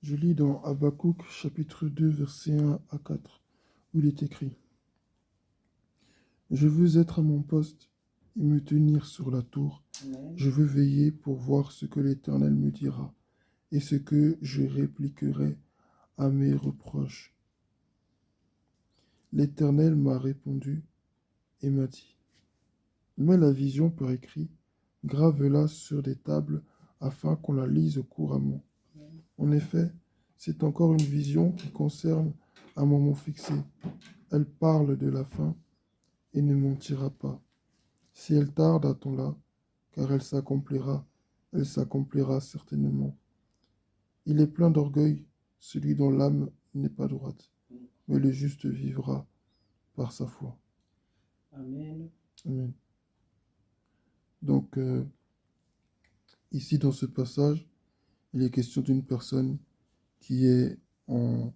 Je lis dans Habakkuk chapitre 2 versets 1 à 4 où il est écrit: Je veux être à mon poste et me tenir sur la tour. Amen. Je veux veiller pour voir ce que l'Éternel me dira et ce que je répliquerai à mes reproches. L'Éternel m'a répondu et m'a dit: Mets la vision par écrit, grave-la sur des tables afin qu'on la lise couramment. En effet, c'est encore une vision qui concerne un moment fixé. Elle parle de la fin et ne mentira pas. Si elle tarde, attends-la, car elle s'accomplira certainement. Il est plein d'orgueil, celui dont l'âme n'est pas droite, mais le juste vivra par sa foi. Amen. Amen. Donc, ici dans ce passage, il est question d'une personne qui est en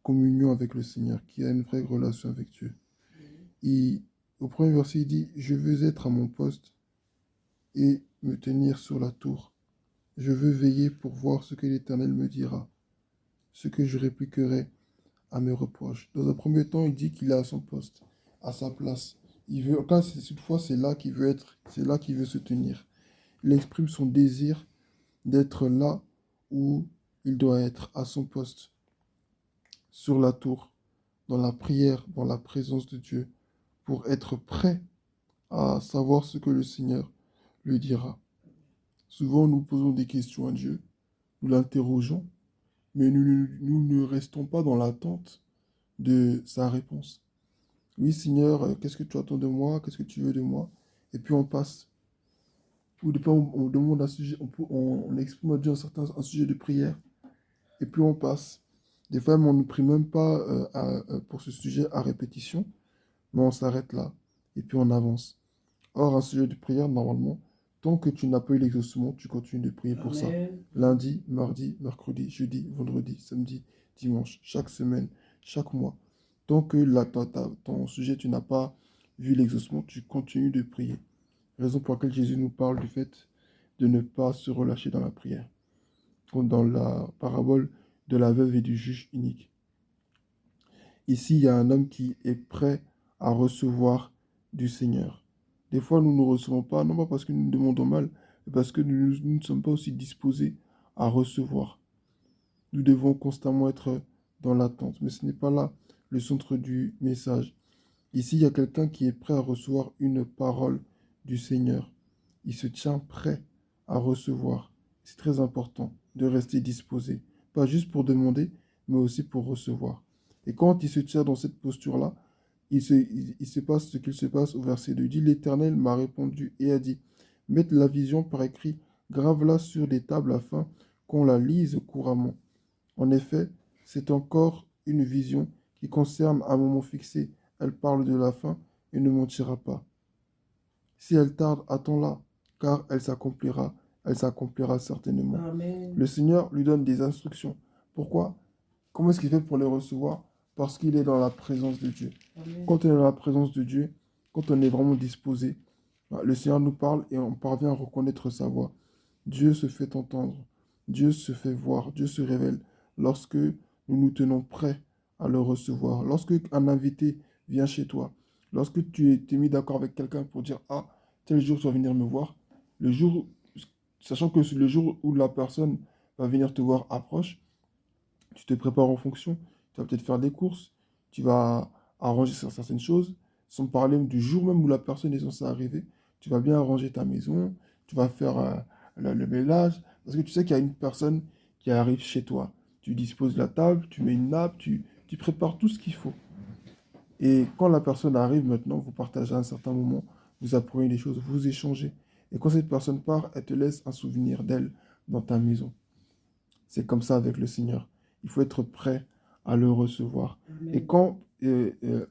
communion avec le Seigneur, qui a une vraie relation avec Dieu. Et au premier verset, il dit: Je veux être à mon poste et me tenir sur la tour. Je veux veiller pour voir ce que l'Éternel me dira, ce que je répliquerai à mes reproches. Dans un premier temps, il dit qu'il est à son poste, à sa place. Il veut, quand cette fois, c'est là qu'il veut être, c'est là qu'il veut se tenir. Il exprime son désir d'être là où il doit être, à son poste, sur la tour, dans la prière, dans la présence de Dieu, pour être prêt à savoir ce que le Seigneur lui dira. Souvent, nous posons des questions à Dieu, nous l'interrogeons, mais nous ne restons pas dans l'attente de sa réponse. Oui, Seigneur, qu'est-ce que tu attends de moi? Qu'est-ce que tu veux de moi? Et puis on passe. Ou des fois, on demande un sujet, on exprime à Dieu un sujet de prière, et puis on passe. Des fois, on ne prie même pas pour ce sujet à répétition, mais on s'arrête là, et puis on avance. Or, un sujet de prière, normalement, tant que tu n'as pas eu l'exaucement, tu continues de prier pour ça. Amen. Lundi, mardi, mercredi, jeudi, vendredi, samedi, dimanche, chaque semaine, chaque mois. Tant que ton sujet, tu n'as pas vu l'exaucement, tu continues de prier. Raison pour laquelle Jésus nous parle du fait de ne pas se relâcher dans la prière. Comme dans la parabole de la veuve et du juge unique. Ici, il y a un homme qui est prêt à recevoir du Seigneur. Des fois, nous ne recevons pas, non pas parce que nous demandons mal, mais parce que nous ne sommes pas aussi disposés à recevoir. Nous devons constamment être dans l'attente, mais ce n'est pas là le centre du message. Ici, il y a quelqu'un qui est prêt à recevoir une parole du Seigneur. Il se tient prêt à recevoir. C'est très important de rester disposé, pas juste pour demander, mais aussi pour recevoir. Et quand il se tient dans cette posture-là, il se passe ce qu'il se passe au verset 2. Il dit: L'Éternel m'a répondu et a dit: Mette la vision par écrit, grave-la sur des tables afin qu'on la lise couramment. En effet, c'est encore une vision qui concerne un moment fixé. Elle parle de la fin et ne mentira pas. Si elle tarde, attends-la, car elle s'accomplira certainement. Amen. Le Seigneur lui donne des instructions. Pourquoi? Comment est-ce qu'il fait pour les recevoir? Parce qu'il est dans la présence de Dieu. Amen. Quand on est dans la présence de Dieu, quand on est vraiment disposé, le Seigneur nous parle et on parvient à reconnaître sa voix. Dieu se fait entendre, Dieu se fait voir, Dieu se révèle lorsque nous nous tenons prêts à le recevoir. Lorsque un invité vient chez toi, lorsque tu t'es mis d'accord avec quelqu'un pour dire: Ah, tel jour tu vas venir me voir, le jour, sachant que le jour où la personne va venir te voir approche, tu te prépares en fonction. Tu vas peut-être faire des courses, tu vas arranger certaines choses, sans parler du jour même où la personne est censée arriver. Tu vas bien arranger ta maison, tu vas faire le ménage, parce que tu sais qu'il y a une personne qui arrive chez toi. Tu disposes la table, tu mets une nappe, tu prépares tout ce qu'il faut. Et quand la personne arrive maintenant, vous partagez un certain moment, vous apprenez des choses, vous échangez. Et quand cette personne part, elle te laisse un souvenir d'elle dans ta maison. C'est comme ça avec le Seigneur. Il faut être prêt à le recevoir. Amen. Et quand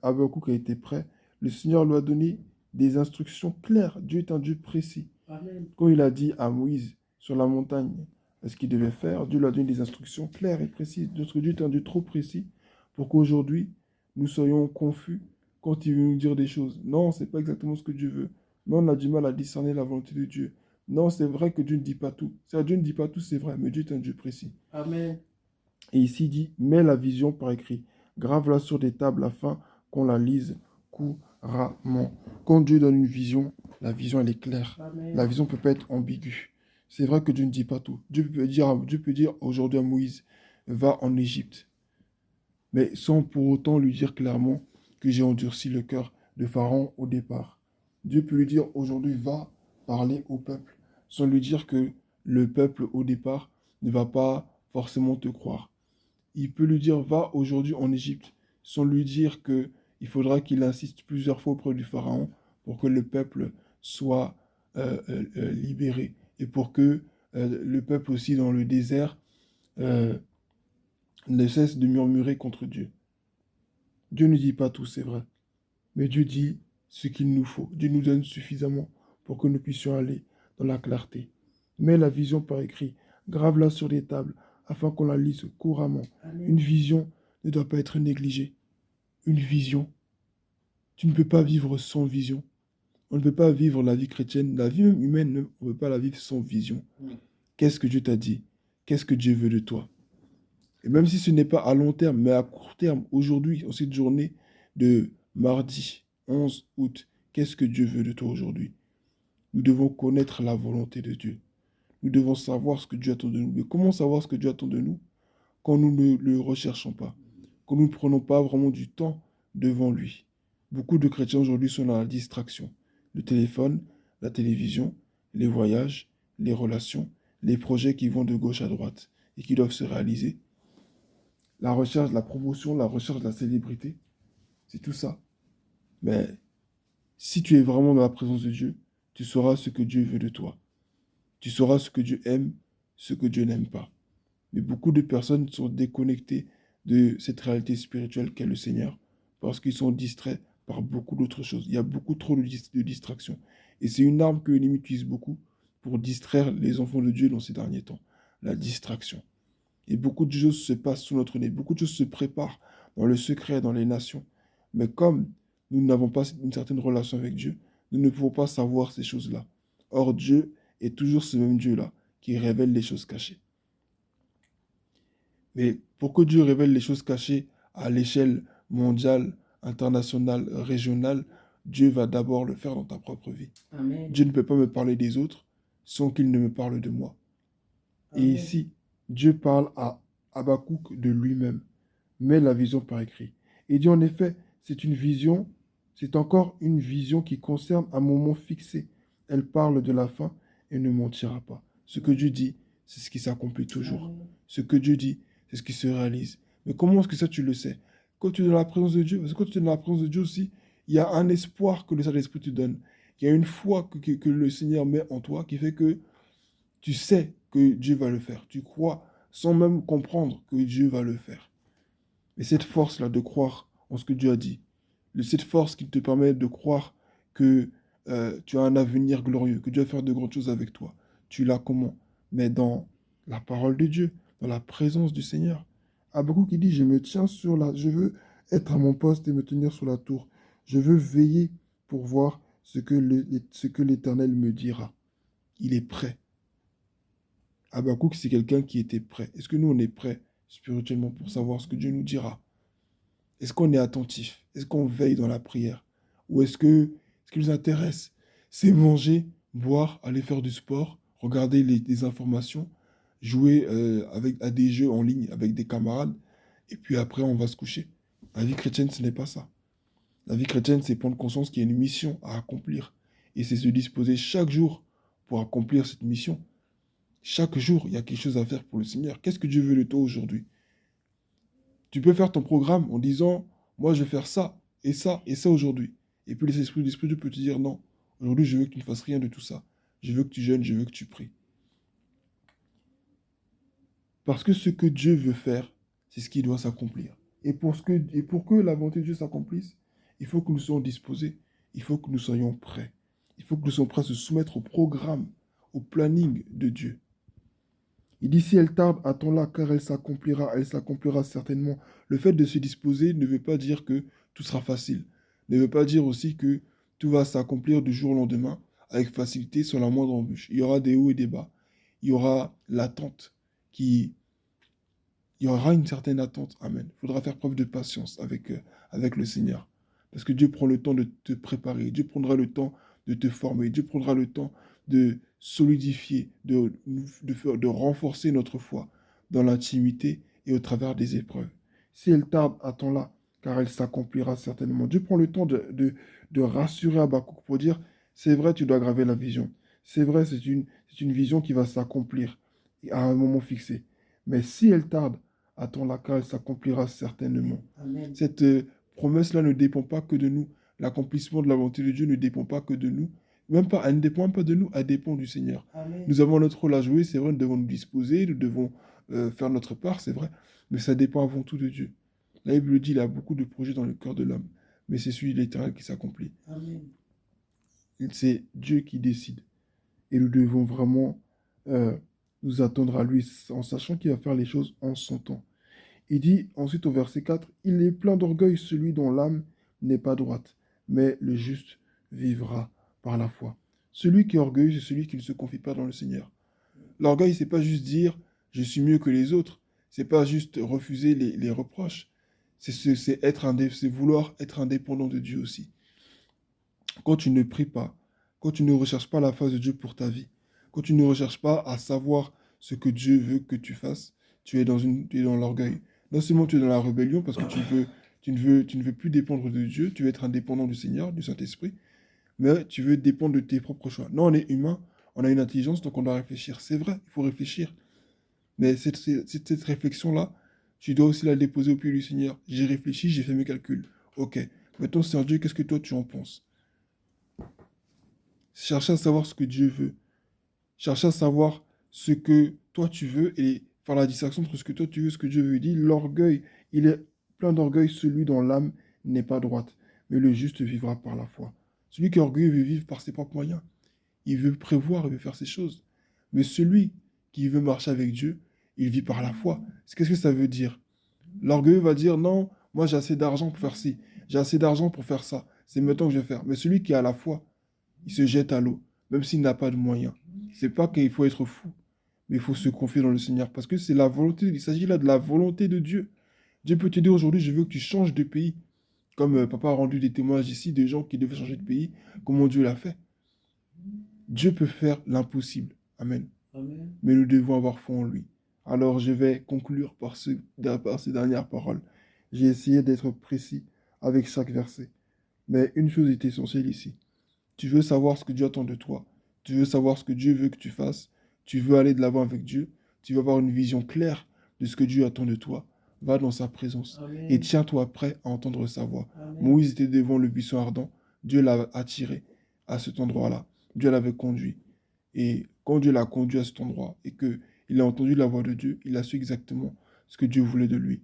Habakkuk a été prêt, le Seigneur lui a donné des instructions claires. Dieu est un Dieu précis. Amen. Quand il a dit à Moïse sur la montagne ce qu'il devait faire, Dieu lui a donné des instructions claires et précises. Notre Dieu est un Dieu trop précis pour qu'aujourd'hui, nous soyons confus quand il veut nous dire des choses. Non, ce n'est pas exactement ce que Dieu veut. Non, on a du mal à discerner la volonté de Dieu. Non, c'est vrai que Dieu ne dit pas tout. Dieu ne dit pas tout, c'est vrai, mais Dieu est un Dieu précis. Amen. Et ici il dit, mets la vision par écrit, grave-la sur des tables afin qu'on la lise couramment. Quand Dieu donne une vision, la vision elle est claire. Amen. La vision ne peut pas être ambiguë. C'est vrai que Dieu ne dit pas tout. Dieu peut dire aujourd'hui à Moïse, va en Égypte. Mais sans pour autant lui dire clairement que j'ai endurci le cœur de Pharaon au départ. Dieu peut lui dire aujourd'hui, va parler au peuple, sans lui dire que le peuple au départ ne va pas forcément te croire. Il peut lui dire, va aujourd'hui en Égypte, sans lui dire que il faudra qu'il insiste plusieurs fois auprès du Pharaon pour que le peuple soit libéré et pour que le peuple aussi dans le désert euh, ne cesse de murmurer contre Dieu. Dieu ne dit pas tout, c'est vrai, mais Dieu dit ce qu'il nous faut. Dieu nous donne suffisamment pour que nous puissions aller dans la clarté. Mets la vision par écrit, grave-la sur les tables, afin qu'on la lise couramment. Amen. Une vision ne doit pas être négligée. Une vision, tu ne peux pas vivre sans vision. On ne peut pas vivre la vie chrétienne, la vie même humaine, on ne peut pas la vivre sans vision. Oui. Qu'est-ce que Dieu t'a dit? Qu'est-ce que Dieu veut de toi? Et même si ce n'est pas à long terme, mais à court terme, aujourd'hui, en cette journée de mardi 11 août, qu'est-ce que Dieu veut de toi aujourd'hui? Nous devons connaître la volonté de Dieu. Nous devons savoir ce que Dieu attend de nous. Mais comment savoir ce que Dieu attend de nous quand nous ne le recherchons pas? Quand nous ne prenons pas vraiment du temps devant lui? Beaucoup de chrétiens aujourd'hui sont dans la distraction. Le téléphone, la télévision, les voyages, les relations, les projets qui vont de gauche à droite et qui doivent se réaliser. La recherche, la promotion, la recherche de la célébrité, c'est tout ça. Mais si tu es vraiment dans la présence de Dieu, tu sauras ce que Dieu veut de toi. Tu sauras ce que Dieu aime, ce que Dieu n'aime pas. Mais beaucoup de personnes sont déconnectées de cette réalité spirituelle qu'est le Seigneur parce qu'ils sont distraits par beaucoup d'autres choses. Il y a beaucoup trop de distractions. Et c'est une arme que l'ennemi utilise beaucoup pour distraire les enfants de Dieu dans ces derniers temps. La distraction. Et beaucoup de choses se passent sous notre nez. Beaucoup de choses se préparent dans le secret, dans les nations. Mais comme nous n'avons pas une certaine relation avec Dieu, nous ne pouvons pas savoir ces choses-là. Or, Dieu est toujours ce même Dieu-là qui révèle les choses cachées. Mais pour que Dieu révèle les choses cachées à l'échelle mondiale, internationale, régionale, Dieu va d'abord le faire dans ta propre vie. Amen. Dieu ne peut pas me parler des autres sans qu'il ne me parle de moi. Et Amen. ici, Dieu parle à Habakkuk de lui-même, met la vision par écrit. Et dit en effet, c'est une vision, c'est encore une vision qui concerne un moment fixé. Elle parle de la fin et ne mentira pas. Ce que Dieu dit, c'est ce qui s'accomplit toujours. Amen. Ce que Dieu dit, c'est ce qui se réalise. Mais comment est-ce que ça tu le sais? Quand tu es dans la présence de Dieu, parce que quand tu es dans la présence de Dieu aussi, il y a un espoir que le Saint-Esprit te donne. Il y a une foi que le Seigneur met en toi qui fait que tu sais que Dieu va le faire. Tu crois sans même comprendre que Dieu va le faire. Et cette force-là de croire en ce que Dieu a dit, cette force qui te permet de croire que tu as un avenir glorieux, que Dieu va faire de grandes choses avec toi, tu l'as comment? Mais dans la parole de Dieu, dans la présence du Seigneur. Habakkuk qui dit, je veux être à mon poste et me tenir sur la tour. Je veux veiller pour voir ce que l'Éternel me dira. Il est prêt. Habakkuk, c'est quelqu'un qui était prêt. Est-ce que nous, on est prêt spirituellement pour savoir ce que Dieu nous dira? Est-ce qu'on est attentif? Est-ce qu'on veille dans la prière? Ou ce qui nous intéresse, c'est manger, boire, aller faire du sport, regarder des informations, jouer à des jeux en ligne avec des camarades, et puis après, on va se coucher. La vie chrétienne, ce n'est pas ça. La vie chrétienne, c'est prendre conscience qu'il y a une mission à accomplir. Et c'est se disposer chaque jour pour accomplir cette mission. Chaque jour, il y a quelque chose à faire pour le Seigneur. Qu'est-ce que Dieu veut de toi aujourd'hui? Tu peux faire ton programme en disant, moi je vais faire ça et ça aujourd'hui. Et puis l'Esprit de Dieu peut te dire, non, aujourd'hui je veux que tu ne fasses rien de tout ça. Je veux que tu jeûnes, je veux que tu pries. Parce que ce que Dieu veut faire, c'est ce qui doit s'accomplir. Et pour que la volonté de Dieu s'accomplisse, il faut que nous soyons disposés, il faut que nous soyons prêts. Il faut que nous soyons prêts à se soumettre au programme, au planning de Dieu. Il dit, si elle tarde, attends-la, car elle s'accomplira certainement. Le fait de se disposer ne veut pas dire que tout sera facile. Ne veut pas dire aussi que tout va s'accomplir du jour au lendemain, avec facilité, sans la moindre embûche. Il y aura des hauts et des bas. Il y aura l'attente qui il y aura une certaine attente. Amen. Il faudra faire preuve de patience avec le Seigneur. Parce que Dieu prend le temps de te préparer. Dieu prendra le temps de te former. Dieu prendra le temps de solidifier, de renforcer notre foi dans l'intimité et au travers des épreuves. Si elle tarde, attends-la, car elle s'accomplira certainement. Dieu prend le temps de rassurer Habakkuk pour dire, c'est vrai, tu dois graver la vision. C'est vrai, c'est une vision qui va s'accomplir à un moment fixé. Mais si elle tarde, attends-la, car elle s'accomplira certainement. Amen. Cette promesse-là ne dépend pas que de nous. L'accomplissement de la volonté de Dieu ne dépend pas que de nous. Même pas, elle ne dépend même pas de nous, elle dépend du Seigneur. Amen. Nous avons notre rôle à jouer, c'est vrai, nous devons nous disposer, nous devons faire notre part, c'est vrai, mais ça dépend avant tout de Dieu. La Bible le dit, il y a beaucoup de projets dans le cœur de l'homme, mais c'est celui de l'Éternel qui s'accomplit. Amen. C'est Dieu qui décide. Et nous devons vraiment nous attendre à lui en sachant qu'il va faire les choses en son temps. Il dit ensuite au verset 4, « Il est plein d'orgueil celui dont l'âme n'est pas droite, mais le juste vivra par la foi. » Celui qui est orgueilleux, c'est celui qui ne se confie pas dans le Seigneur. L'orgueil, c'est pas juste dire « je suis mieux que les autres », c'est pas juste refuser les reproches, c'est vouloir être indépendant de Dieu aussi. Quand tu ne pries pas, quand tu ne recherches pas la face de Dieu pour ta vie, quand tu ne recherches pas à savoir ce que Dieu veut que tu fasses, tu es dans l'orgueil. Non seulement tu es dans la rébellion parce que tu ne veux plus dépendre de Dieu, tu veux être indépendant du Seigneur, du Saint-Esprit, mais tu veux dépendre de tes propres choix. Non, on est humain, on a une intelligence, donc on doit réfléchir. C'est vrai, il faut réfléchir. Mais cette réflexion-là, tu dois aussi la déposer au pied du Seigneur. J'ai réfléchi, j'ai fait mes calculs. Ok, maintenant, Seigneur Dieu, qu'est-ce que toi tu en penses? Cherche à savoir ce que Dieu veut. Cherche à savoir ce que toi tu veux et faire la distinction entre ce que toi tu veux et ce que Dieu veut. Il dit, l'orgueil, il est plein d'orgueil celui dont l'âme n'est pas droite, mais le juste vivra par la foi. Celui qui est orgueilleux veut vivre par ses propres moyens. Il veut prévoir, il veut faire ses choses. Mais celui qui veut marcher avec Dieu, il vit par la foi. Qu'est-ce que ça veut dire? L'orgueilleux va dire, non, moi j'ai assez d'argent pour faire ci, j'ai assez d'argent pour faire ça, c'est maintenant que je vais faire. Mais celui qui a la foi, il se jette à l'eau, même s'il n'a pas de moyens. C'est pas qu'il faut être fou, mais il faut se confier dans le Seigneur, parce que c'est la volonté, il s'agit là de la volonté de Dieu. Dieu peut te dire aujourd'hui, je veux que tu changes de pays. Comme papa a rendu des témoignages ici de gens qui devaient changer de pays, comment Dieu l'a fait. Dieu peut faire l'impossible. Amen. Amen. Mais nous devons avoir foi en lui. Alors je vais conclure par ces dernières paroles. J'ai essayé d'être précis avec chaque verset. Mais une chose est essentielle ici. Tu veux savoir ce que Dieu attend de toi. Tu veux savoir ce que Dieu veut que tu fasses. Tu veux aller de l'avant avec Dieu. Tu veux avoir une vision claire de ce que Dieu attend de toi. Va dans sa présence. Amen. Et tiens-toi prêt à entendre sa voix. Amen. Moïse était devant le buisson ardent. Dieu l'a attiré à cet endroit-là. Dieu l'avait conduit. Et quand Dieu l'a conduit à cet endroit et qu'il a entendu la voix de Dieu, il a su exactement ce que Dieu voulait de lui.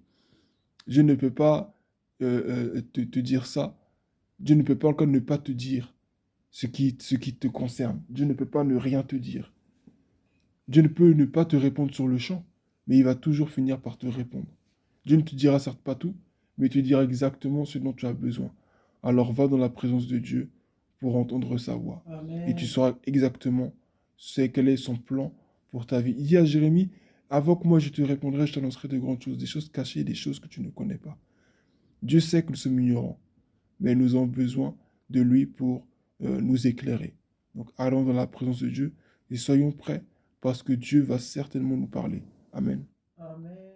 Dieu ne peut pas te dire ça. Dieu ne peut pas encore ne pas te dire ce qui te concerne. Dieu ne peut pas ne rien te dire. Dieu ne peut ne pas te répondre sur le champ, mais il va toujours finir par te répondre. Dieu ne te dira certes pas tout, mais il te dira exactement ce dont tu as besoin. Alors va dans la présence de Dieu pour entendre sa voix. Amen. Et tu sauras exactement quel est son plan pour ta vie. Il dit à Jérémie, avant que moi je te répondrai, je t'annoncerai de grandes choses, des choses cachées, des choses que tu ne connais pas. Dieu sait que nous sommes ignorants, mais nous avons besoin de lui pour nous éclairer. Donc allons dans la présence de Dieu et soyons prêts parce que Dieu va certainement nous parler. Amen. Amen.